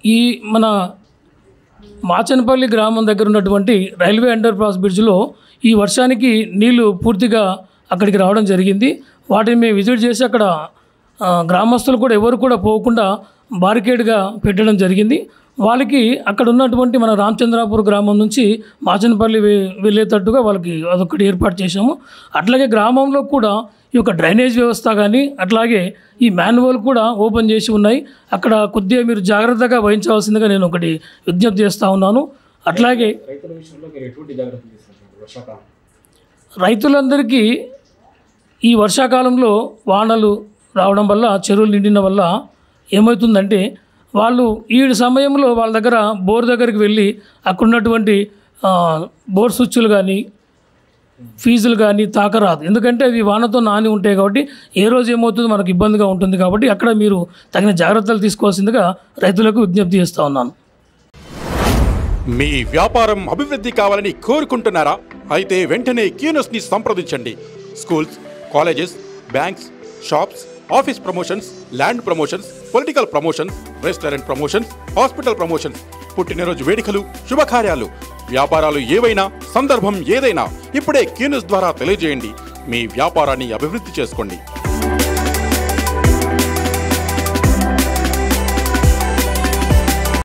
ఈ మన మాచనపల్లి గ్రామం దగ్గర ఉన్నటువంటి రైల్వే అండర్ పాస్ బ్రిడ్జ్లో ఈ వర్షానికి నీళ్లు పూర్తిగా అక్కడికి రావడం జరిగింది. వాటిని మేము విజిట్ చేసి అక్కడ గ్రామస్తులు కూడా ఎవరు కూడా పోకుండా బారికేడ్గా పెట్టడం జరిగింది. వాళ్ళకి అక్కడ ఉన్నటువంటి మన రామచంద్రాపూర్ గ్రామం నుంచి మాచనపల్లి వెళ్ళేటట్టుగా వాళ్ళకి అదొకటి ఏర్పాటు చేశాము. అట్లాగే గ్రామంలో కూడా ఈ యొక్క డ్రైనేజ్ వ్యవస్థ కానీ అట్లాగే ఈ మాన్యువల్ కూడా ఓపెన్ చేసి ఉన్నాయి. అక్కడ కొద్దిగా మీరు జాగ్రత్తగా వహించవలసిందిగా నేను ఒకటి విజ్ఞప్తి చేస్తూ ఉన్నాను. అట్లాగే రైతులందరికీ ఈ వర్షాకాలంలో వానలు రావడం వల్ల చెరువులు నిండిన వల్ల ఏమవుతుందంటే వాళ్ళు ఈ సమయంలో వాళ్ళ దగ్గర బోర్ దగ్గరికి వెళ్ళి అక్కడ ఉన్నటువంటి బోర్ స్విచ్లు కానీ ఫీజులు కానీ తాకరాదు. ఎందుకంటే అవి వానతో నాని ఉంటాయి కాబట్టి ఏ రోజు ఏమవుతుందో మనకు ఇబ్బందిగా ఉంటుంది. కాబట్టి అక్కడ మీరు తగిన జాగ్రత్తలు తీసుకోవాల్సిందిగా రైతులకు విజ్ఞప్తి చేస్తూ ఉన్నాను. మీ వ్యాపారం అభివృద్ధి కావాలని కోరుకుంటున్నారా? అయితే వెంటనే క్యూనస్ని సంప్రదించండి. Schools, colleges, banks, shops, office promotions, land promotions, political promotions, restaurant promotions, hospital promotions, పుట్టినరోజు వేడుకలు, శుభకార్యాలు, వ్యాపారాలు ఏవైనా, సందర్భం ఏదైనా ఇప్పుడే క్యూనస్ ద్వారా తెలియజేయండి. మీ వ్యాపారాన్ని అభివృద్ధి చేసుకోండి.